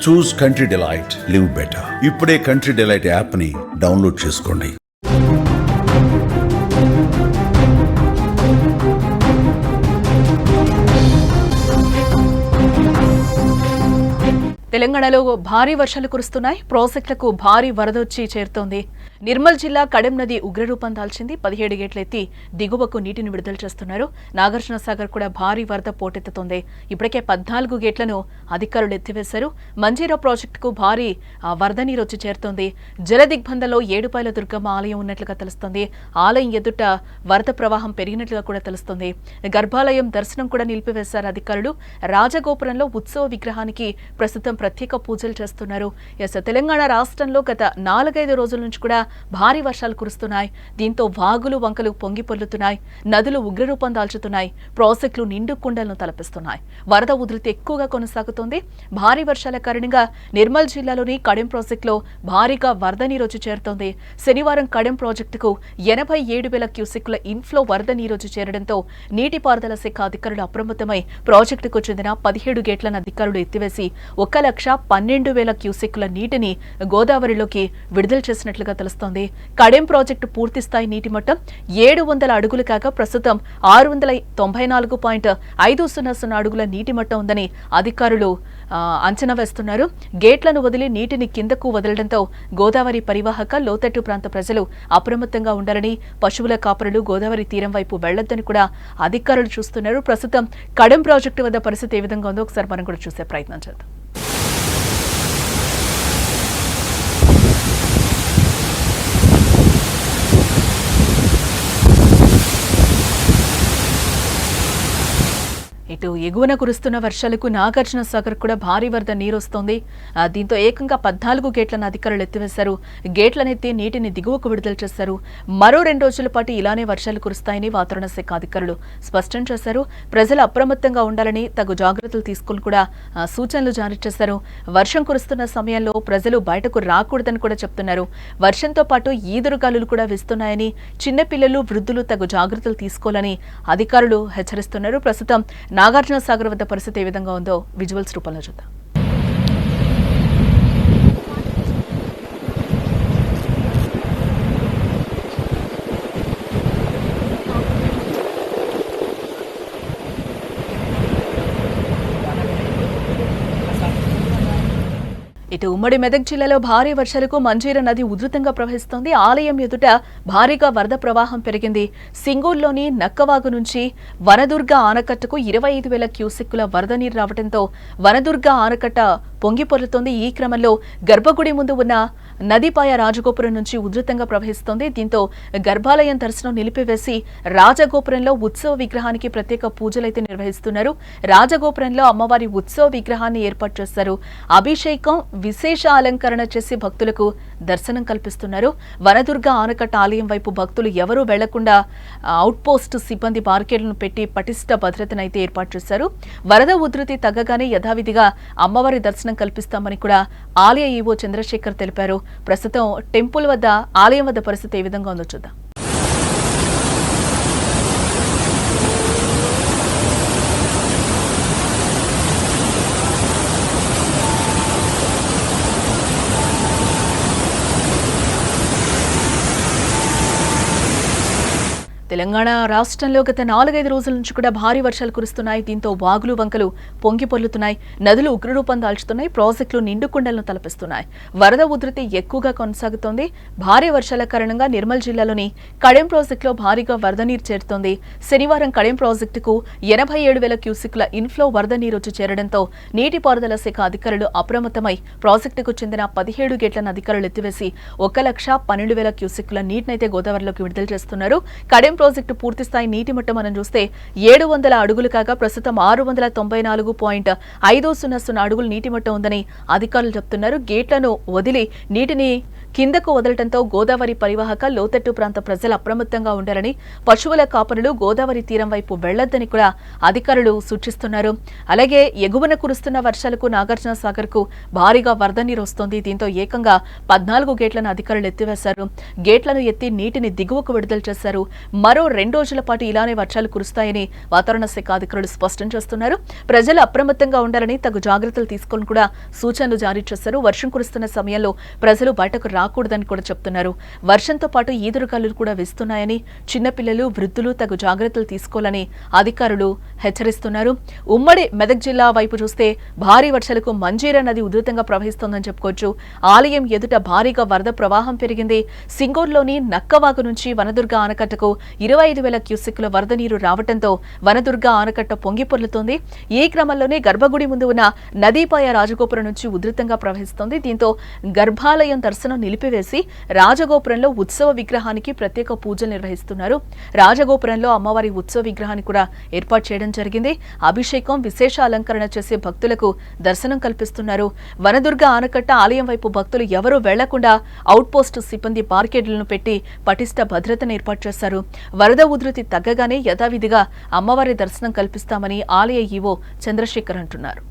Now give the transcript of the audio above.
చూస్ country delight, live better. ఇప్పుడే country delight app ని download చేసుకోండి. తెలంగాణలో భారీ వర్షాలు కురుస్తున్నాయి. ప్రాజెక్టులకు భారీ వరద వచ్చి చేరుతోంది. నిర్మల్ జిల్లా కడెం నది ఉగ్రరూపం దాల్చింది. 17 గేట్లు ఎత్తి దిగువకు నీటిని విడుదల చేస్తున్నారు. నాగార్జున సాగర్ కూడా భారీ వరద పోటెత్తుతోంది. ఇప్పటికే 14 గేట్లను అధికారులు ఎత్తివేశారు. మంజీరా ప్రాజెక్టుకు భారీ వరద నీరు వచ్చి చేరుతోంది. జల దిగ్బంధంలో ఏడుపాయల దుర్గమ్మ ఆలయం ఉన్నట్లుగా తెలుస్తోంది. ఆలయం ఎదుట వరద ప్రవాహం పెరిగినట్లుగా కూడా తెలుస్తోంది. గర్భాలయం దర్శనం కూడా నిలిపివేశారు అధికారులు. రాజగోపురంలో ఉత్సవ విగ్రహానికి ప్రస్తుతం ప్రత్యేక పూజలు చేస్తున్నారు. తెలంగాణ రాష్ట్రంలో గత 4-5 రోజుల నుంచి కూడా భారీ వర్షాలు కురుస్తున్నాయి. దీంతో వాగులు వంకలు పొంగి పొర్లుతున్నాయి. నదులు ఉగ్రరూపం దాల్చుతున్నాయి. ప్రాజెక్టులు నిండు కుండలను తలపిస్తున్నాయి. వరద ఉధృతి ఎక్కువగా కొనసాగుతోంది. భారీ వర్షాల కారణంగా నిర్మల్ జిల్లాలోని కడెం ప్రాజెక్టులో భారీగా వరద నీరు వచ్చి చేరుతోంది. శనివారం కడెం ప్రాజెక్టుకు 87,000 క్యూసెక్కుల ఇన్ఫ్లో వరద నీరు వచ్చి చేరడంతో నీటిపారుదల శాఖ అధికారులు అప్రమత్తమై ప్రాజెక్టుకు చెందిన 17 గేట్లను అధికారులు ఎత్తివేసి 1,12,000 క్యూసెక్కుల నీటిని గోదావరిలోకి విడుదల చేసినట్లుగా తెలుస్తోంది. కడెం ప్రాజెక్టు పూర్తిస్థాయి నీటి మట్టం 700 అడుగులు కాగా ప్రస్తుతం 694.500 అడుగుల నీటి మట్టం ఉందని అధికారులు అంచనా వేస్తున్నారు. గేట్లను వదిలి నీటిని కిందకు వదలడంతో గోదావరి పరివాహక లోతట్టు ప్రాంత ప్రజలు అప్రమత్తంగా ఉండాలని, పశువుల కాపరులు గోదావరి తీరం వైపు వెళ్లొద్దని కూడా అధికారులు చూస్తున్నారు. ప్రస్తుతం కడెం ప్రాజెక్టు వద్ద పరిస్థితి ఏ విధంగా ఉందో ఒకసారి మనం కూడా చూసే ప్రయత్నం చేద్దాం. ఇటు ఎగువన కురుస్తున్న వర్షాలకు నాగార్జున సాగర్ కూడా భారీ వరద నీరు వస్తోంది. దీంతో ఏకంగా 14 గేట్లను అధికారులు ఎత్తివేశారు. గేట్లనెత్తి నీటిని దిగువకు విడుదల చేశారు. మరో 2 రోజుల పాటు ఇలానే వర్షాలు కురుస్తాయని వాతావరణ శాఖ అధికారులు స్పష్టం చేశారు. ప్రజలు అప్రమత్తంగా ఉండాలని తగు జాగ్రత్తలు తీసుకుని కూడా సూచనలు జారీ చేశారు. వర్షం కురుస్తున్న సమయంలో ప్రజలు బయటకు రాకూడదని కూడా చెప్తున్నారు. వర్షంతో పాటు ఈదురుగాలులు కూడా వీస్తున్నాయని, చిన్నపిల్లలు వృద్ధులు తగు జాగ్రత్తలు తీసుకోవాలని అధికారులు హెచ్చరిస్తున్నారు. ప్రస్తుతం నాగార్జున సాగర్ వద్ద పరిస్థితి ఏ విధంగా ఉందో విజువల్స్ రూపంలో చూద్దాం. ఇటు ఉమ్మడి మెదక్ జిల్లాలో భారీ వర్షాలకు మంజీరా నది ఉధృతంగా ప్రవహిస్తోంది. ఆలయం ఎదుట భారీగా వరద ప్రవాహం పెరిగింది. సింగూరులోని నక్కవాగు నుంచి వనదుర్గ ఆనకట్టకు 25,000 క్యూసెక్కుల వరద నీరు రావడంతో వనదుర్గ ఆనకట్ట పొంగి పొర్లుతోంది. ఈ క్రమంలో గర్భగుడి ముందు ఉన్న నదిపాయ రాజగోపురం నుంచి ఉధృతంగా ప్రవహిస్తోంది. దీంతో గర్భాలయం దర్శనం నిలిపివేసి రాజగోపురంలో ఉత్సవ విగ్రహానికి ప్రత్యేక పూజలైతే నిర్వహిస్తున్నారు. రాజగోపురంలో అమ్మవారి ఉత్సవ విగ్రహాన్ని ఏర్పాటు చేశారు. అభిషేకం, విశేష అలంకరణ చేసి భక్తులకు దర్శనం కల్పిస్తున్నారు. వనదుర్గ ఆనకట్ట ఆలయం వైపు భక్తులు ఎవరూ వెళ్లకుండా అవుట్ పోస్ట్ సిబ్బంది బార్కెట్లను పెట్టి పటిష్ట భద్రతనైతే ఏర్పాటు చేశారు. వరద ఉధృతి తగ్గగానే యథావిధిగా అమ్మవారి దర్శనం కల్పిస్తామని కూడా ఆలయ ఈవో చంద్రశేఖర్ తెలిపారు. ప్రస్తుతం టెంపుల్ వద్ద, ఆలయం వద్ద పరిస్థితి ఏ విధంగా ఉందో చూద్దాం. తెలంగాణ రాష్ట్రంలో గత 4-5 రోజుల నుంచి కూడా భారీ వర్షాలు కురుస్తున్నాయి. దీంతో వాగులు వంకలు పొంగి పొర్లుతున్నాయి. నదులు ఉగ్రరూపం దాల్చుతున్నాయి. ప్రాజెక్టులు నిండు కుండలను తలపిస్తున్నాయి. వరద ఉధృతి ఎక్కువగా కొనసాగుతోంది. భారీ వర్షాల కారణంగా నిర్మల్ జిల్లాలోని కడెం ప్రాజెక్టులో భారీగా వరద నీరు చేరుతోంది. శనివారం కడెం ప్రాజెక్టుకు 87,000 క్యూసెక్కుల ఇన్ఫ్లో వరద నీరు వచ్చి చేరడంతో నీటిపారుదల శాఖ అధికారులు అప్రమత్తమై ప్రాజెక్టుకు చెందిన 17 గేట్లను అధికారులు ఎత్తివేసి 1,12,000 క్యూసెక్కుల నీటినైతే గోదావరిలోకి విడుదల చేస్తున్నారు. కడెం ప్రాజెక్టు పూర్తిస్థాయి నీటి మట్టం మనం చూస్తే 700 అడుగులు కాగా ప్రస్తుతం 694.500 అడుగులు నీటి మట్టం ఉందని అధికారులు చెప్తున్నారు. గేట్లను వదిలి నీటిని కిందకు వదలటంతో గోదావరి పరివాహక లోతట్టు ప్రాంత ప్రజలు అప్రమత్తంగా ఉండాలని, పశువుల కాపరులు గోదావరి తీరం వైపు వెళ్లొద్దని కూడా అధికారులు సూచిస్తున్నారు. అలాగే ఎగువన కురుస్తున్న వర్షాలకు నాగార్జున సాగర్ కు భారీగా వరద నీరు వస్తోంది. దీంతో ఏకంగా 14 గేట్లను అధికారులు ఎత్తివేశారు. గేట్లను ఎత్తి నీటిని దిగువకు విడుదల చేశారు. మరో 2 రోజుల పాటు ఇలానే వర్షాలు కురుస్తాయని వాతావరణ శాఖ అధికారులు స్పష్టం చేస్తున్నారు. ప్రజలు అప్రమత్తంగా ఉండాలని, తగు జాగ్రత్తలు తీసుకోవాలని కూడా సూచనలు జారీ చేశారు. వర్షం కురుస్తున్న సమయంలో ప్రజలు బయటకు రాకూడదని కూడా చెప్తున్నారు. వర్షంతో పాటు ఈదురుగాలులు కూడా వీస్తున్నాయని, చిన్నపిల్లలు, వృద్ధులు తగు జాగ్రత్తలు తీసుకోవాలని అధికారులు హెచ్చరిస్తున్నారు. ఉమ్మడి మెదక్ జిల్లా వైపు చూస్తే భారీ వర్షాలకు మంజీరా నది ఉధృతంగా ప్రవహిస్తోందని చెప్పుకోవచ్చు. ఆలయం ఎదుట భారీగా వరద ప్రవాహం పెరిగింది. సింగూరులోని నక్కవాగు నుంచి వనదుర్గ ఆనకట్టకు 25,000 క్యూసెక్కుల వరద నీరు రావడంతో వనదుర్గ ఆనకట్ట పొంగి పొర్లుతోంది. ఈ క్రమంలోనే గర్భగుడి ముందు ఉన్న నదీపాయ రాజగోపురం నుంచి ఉధృతంగా ప్రవహిస్తోంది. దీంతో గర్భాలయం దర్శనం నిలిపివేసి రాజగోపురంలో ఉత్సవ విగ్రహానికి ప్రత్యేక పూజలు నిర్వహిస్తున్నారు. రాజగోపురంలో అమ్మవారి ఉత్సవ విగ్రహాన్ని కూడా ఏర్పాటు చేయడం జరిగింది. అభిషేకం, విశేష అలంకరణ చేసే భక్తులకు దర్శనం కల్పిస్తున్నారు. వనదుర్గ ఆనకట్ట ఆలయం వైపు భక్తులు ఎవరూ వెళ్లకుండా అవుట్ పోస్ట్ సిబ్బంది బార్కెడ్లను పెట్టి పటిష్ట భద్రతను ఏర్పాటు చేశారు. వరద ఉధృతి తగ్గగానే యథావిధిగా అమ్మవారి దర్శనం కల్పిస్తామని ఆలయ ఈవో చంద్రశేఖర్ అంటున్నారు.